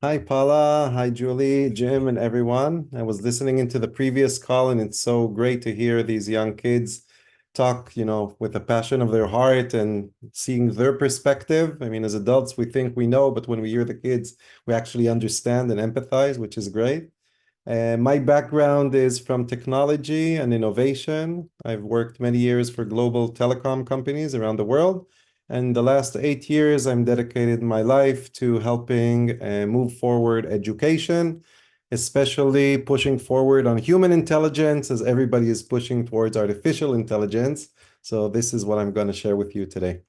Hi, Paula. Hi, Julie, Jim, and everyone. I was listening into the previous call, and it's so great to hear these young kids talk, with the passion of their heart and seeing their perspective. I mean, as adults, we think we know, but when we hear the kids, we actually understand and empathize, which is great. My background is from technology and innovation. I've worked many years for global telecom companies around the world. And the last 8 years, I'm dedicated my life to helping move forward education, especially pushing forward on human intelligence as everybody is pushing towards artificial intelligence. So this is what I'm going to share with you today.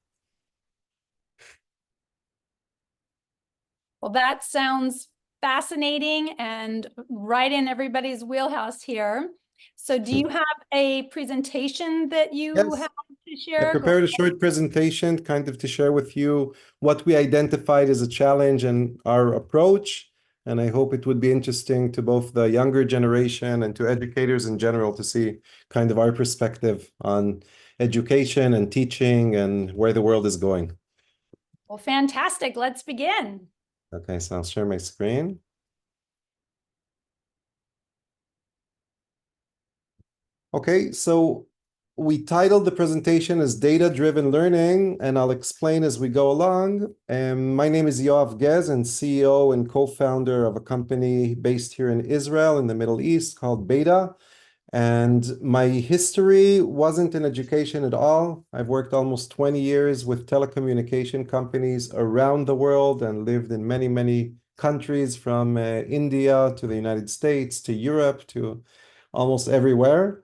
Well, that sounds fascinating and right in everybody's wheelhouse here. So do you have a presentation that you Yes. have to I share? prepared a short presentation kind of to share with you what we identified as a challenge and our approach. And I hope it would be interesting to both the younger generation and to educators in general to see kind of our perspective on education and teaching and where the world is going. Well, fantastic. Let's begin. Okay, so I'll share my screen. Okay, so we titled the presentation as Data-Driven Learning, and I'll explain as we go along. My name is Yoav Guez, and CEO and co-founder of a company based here in Israel in the Middle East called Beta. And my history wasn't in education at all. I've worked almost 20 years with telecommunication companies around the world and lived in many, many countries from India to the United States to Europe to almost everywhere.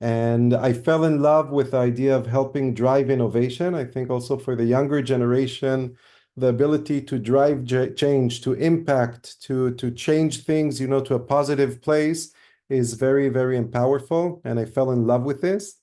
And I fell in love with the idea of helping drive innovation. I think also for the younger generation, the ability to drive change, to impact, to change things, to a positive place is very, very powerful. And I fell in love with this.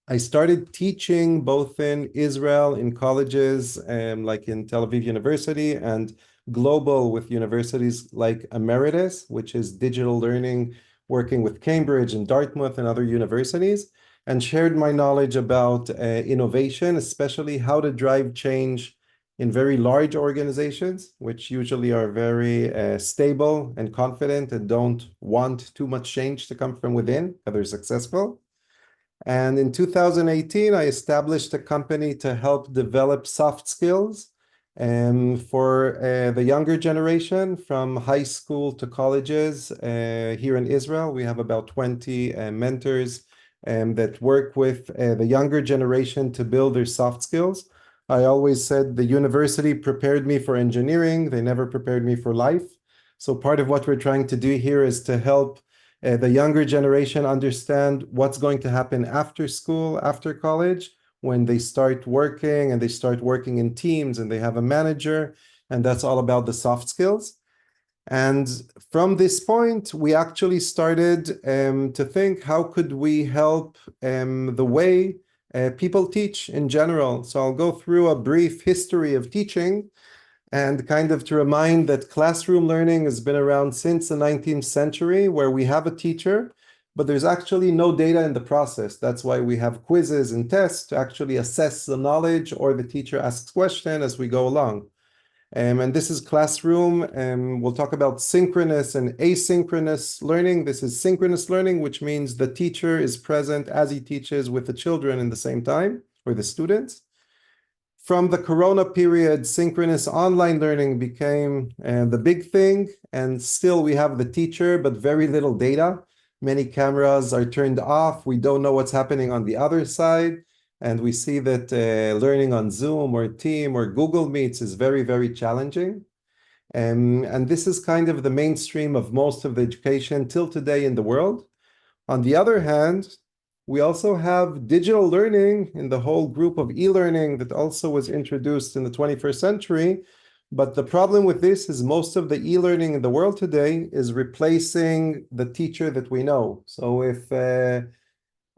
I started teaching both in Israel, in colleges, like in Tel Aviv University, and global with universities like Emeritus, which is digital learning, working with Cambridge and Dartmouth and other universities, and shared my knowledge about innovation, especially how to drive change in very large organizations, which usually are very stable and confident and don't want too much change to come from within, because they're successful. And in 2018, I established a company to help develop soft skills for the younger generation from high school to colleges here in Israel. We have about 20 mentors that work with the younger generation to build their soft skills. I always said the university prepared me for engineering. They never prepared me for life. So part of what we're trying to do here is to help the younger generation understand what's going to happen after school, after college, when they start working and they start working in teams and they have a manager, and that's all about the soft skills. And from this point, we actually started to think, how could we help the way people teach in general? So I'll go through a brief history of teaching and kind of to remind that classroom learning has been around since the 19th century, where we have a teacher, but there's actually no data in the process. That's why we have quizzes and tests to actually assess the knowledge, or the teacher asks questions as we go along. And this is classroom, and we'll talk about synchronous and asynchronous learning. This is synchronous learning, which means the teacher is present as he teaches with the children in the same time, or the students. From the Corona period, synchronous online learning became the big thing, and still we have the teacher, but very little data. Many cameras are turned off. We don't know what's happening on the other side, and we see that learning on Zoom or Team or Google Meets is very, very challenging. And this is kind of the mainstream of most of the education till today in the world. On the other hand, we also have digital learning in the whole group of e-learning that also was introduced in the 21st century. But the problem with this is most of the e-learning in the world today is replacing the teacher that we know. So if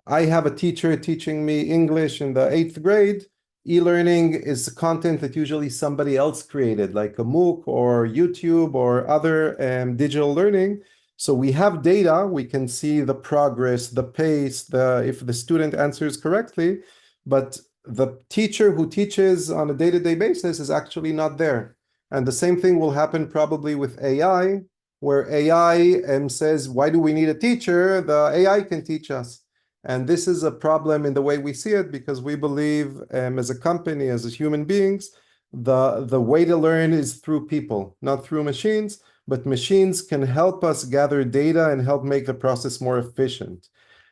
I have a teacher teaching me English in the 8th grade, e-learning is content that usually somebody else created, like a MOOC or YouTube or other digital learning. So we have data, we can see the progress, the pace, if the student answers correctly, but the teacher who teaches on a day-to-day basis is actually not there. And the same thing will happen probably with AI, where AI says, why do we need a teacher? The AI can teach us. And this is a problem in the way we see it, because we believe as a company, as human beings, the way to learn is through people, not through machines, but machines can help us gather data and help make the process more efficient.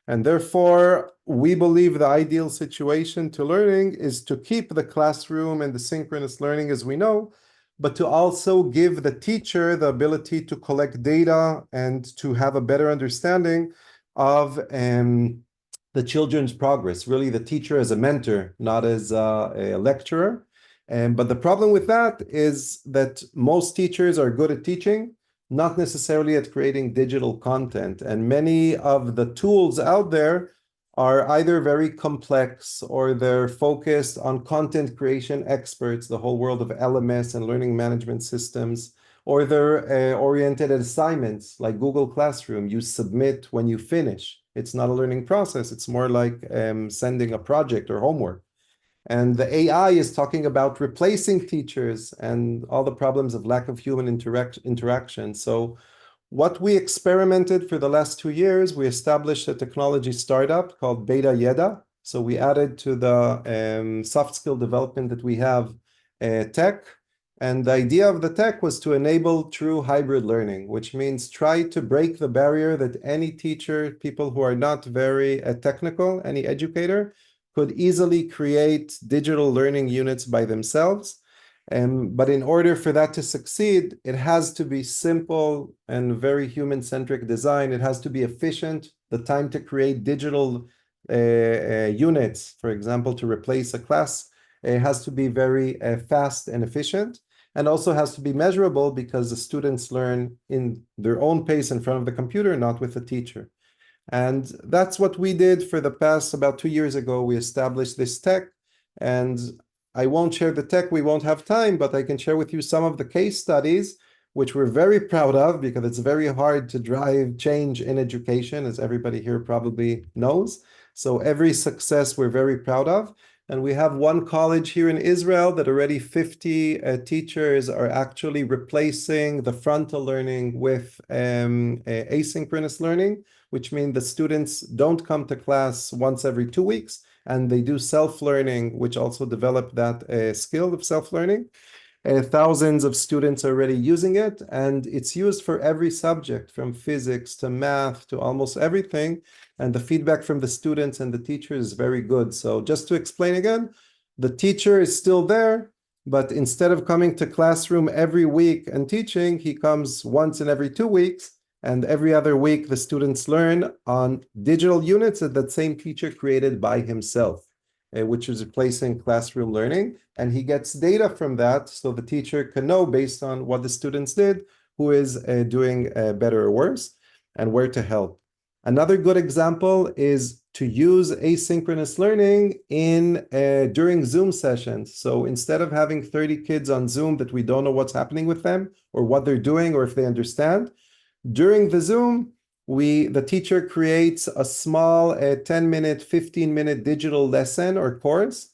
And therefore, we believe the ideal situation to learning is to keep the classroom and the synchronous learning as we know, but to also give the teacher the ability to collect data and to have a better understanding of the children's progress. Really, the teacher as a mentor, not as a lecturer. But the problem with that is that most teachers are good at teaching, not necessarily at creating digital content. And many of the tools out there are either very complex or they're focused on content creation experts, the whole world of LMS and learning management systems, or they're oriented at assignments like Google Classroom. You submit when you finish. It's not a learning process. It's more like sending a project or homework. And the AI is talking about replacing teachers and all the problems of lack of human interaction. So what we experimented for the last 2 years, we established a technology startup called Beta Yeda. So we added to the soft skill development that we have tech. And the idea of the tech was to enable true hybrid learning, which means try to break the barrier that any teacher, people who are not very technical, any educator, could easily create digital learning units by themselves. But in order for that to succeed, it has to be simple and very human-centric design. It has to be efficient. The time to create digital units, for example, to replace a class, has to be very fast and efficient, and also has to be measurable because the students learn in their own pace in front of the computer, not with a teacher. And that's what we did for the past about 2 years ago. We established this tech, and I won't share the tech, we won't have time, but I can share with you some of the case studies, which we're very proud of because it's very hard to drive change in education, as everybody here probably knows. So every success we're very proud of. And we have one college here in Israel that already 50 teachers are actually replacing the frontal learning with asynchronous learning, which means the students don't come to class once every 2 weeks, and they do self-learning, which also develop that skill of self-learning. Thousands of students are already using it, and it's used for every subject, from physics to math to almost everything. And the feedback from the students and the teachers is very good. So just to explain again, the teacher is still there, but instead of coming to classroom every week and teaching, he comes once in every 2 weeks. And every other week, the students learn on digital units that that same teacher created by himself, which is replacing classroom learning. And he gets data from that, so the teacher can know based on what the students did, who is doing better or worse, and where to help. Another good example is to use asynchronous learning during Zoom sessions. So instead of having 30 kids on Zoom that we don't know what's happening with them or what they're doing or if they understand, during the Zoom, the teacher creates a small 10-minute, 15-minute digital lesson or course.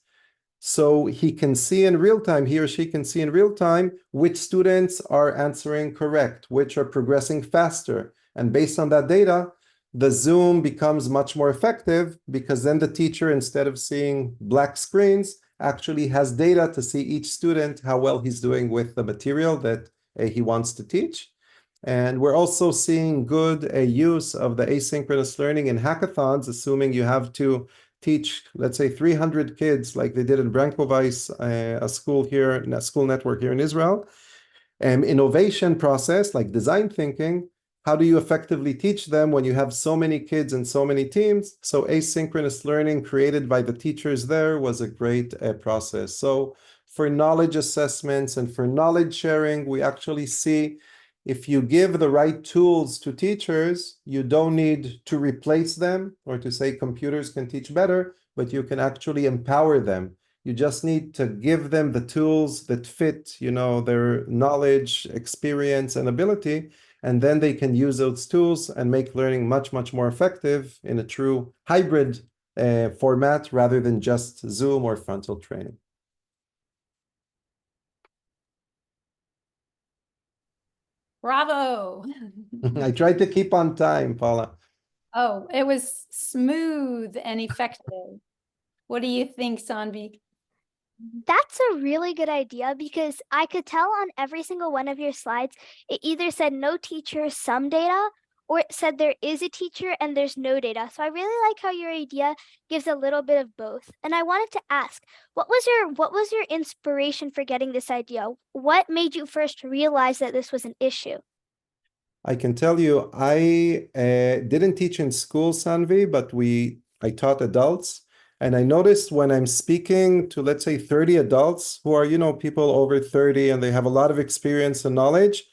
So he can see in real time, he or she can see in real time which students are answering correct, which are progressing faster. And based on that data, the Zoom becomes much more effective because then the teacher, instead of seeing black screens, actually has data to see each student, how well he's doing with the material that he wants to teach. And we're also seeing good use of the asynchronous learning in hackathons, assuming you have to teach, let's say, 300 kids like they did in Brankovice, a school here, a school network here in Israel. Innovation process like design thinking, how do you effectively teach them when you have so many kids and so many teams? So asynchronous learning created by the teachers there was a great process. So for knowledge assessments and for knowledge sharing, we actually see if you give the right tools to teachers, you don't need to replace them or to say computers can teach better, but you can actually empower them. You just need to give them the tools that fit, their knowledge, experience, and ability, and then they can use those tools and make learning much, much more effective in a true hybrid format rather than just Zoom or frontal training. Bravo. I tried to keep on time, Paula. Oh, it was smooth and effective. What do you think, Sanvi? That's a really good idea because I could tell on every single one of your slides, it either said no teacher, some data, or it said there is a teacher and there's no data. So I really like how your idea gives a little bit of both. And I wanted to ask, what was your inspiration for getting this idea? What made you first realize that this was an issue? I can tell you, I didn't teach in school, Sanvi, but I taught adults. And I noticed when I'm speaking to, let's say, 30 adults who are, people over 30 and they have a lot of experience and knowledge,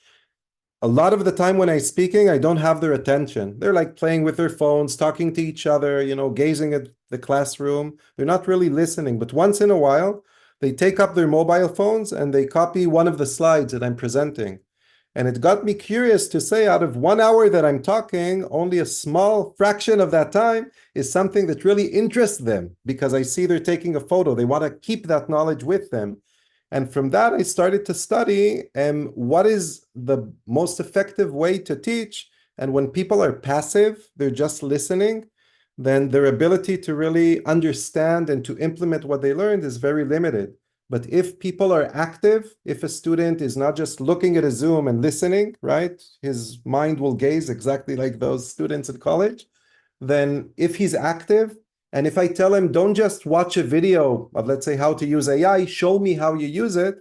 a lot of the time when I'm speaking, I don't have their attention. They're like playing with their phones, talking to each other, gazing at the classroom. They're not really listening. But once in a while, they take up their mobile phones and they copy one of the slides that I'm presenting. And it got me curious to say, out of 1 hour that I'm talking, only a small fraction of that time is something that really interests them because I see they're taking a photo. They want to keep that knowledge with them. And from that, I started to study what is the most effective way to teach. And when people are passive, they're just listening, then their ability to really understand and to implement what they learned is very limited. But if people are active, if a student is not just looking at a Zoom and listening, right, his mind will gaze exactly like those students at college. Then if he's active, and if I tell him, don't just watch a video of, let's say, how to use AI, show me how you use it,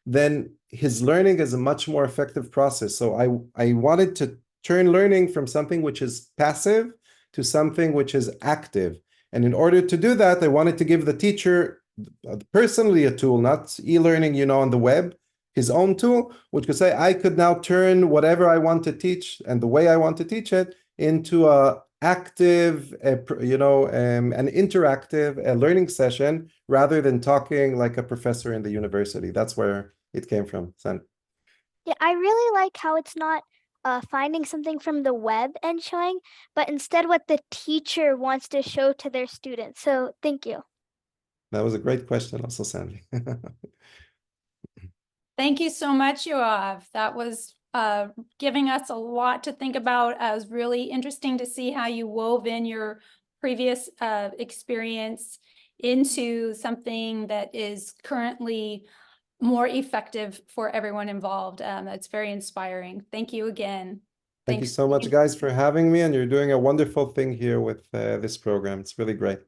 then his learning is a much more effective process. So I wanted to turn learning from something which is passive to something which is active. And in order to do that, I wanted to give the teacher personally a tool, not e-learning, on the web, his own tool, which could say, I could now turn whatever I want to teach and the way I want to teach it into a active, an interactive learning session rather than talking like a professor in the university. That's where it came from, San. Yeah, I really like how it's not finding something from the web and showing, but instead what the teacher wants to show to their students. So thank you. That was a great question also, Sandy. Thank you so much, Yoav. That was giving us a lot to think about. It was really interesting to see how you wove in your previous experience into something that is currently more effective for everyone involved. That's very inspiring. Thank you again. Thank you Thanks. so much, guys, for having me. And you're doing a wonderful thing here with this program. It's really great.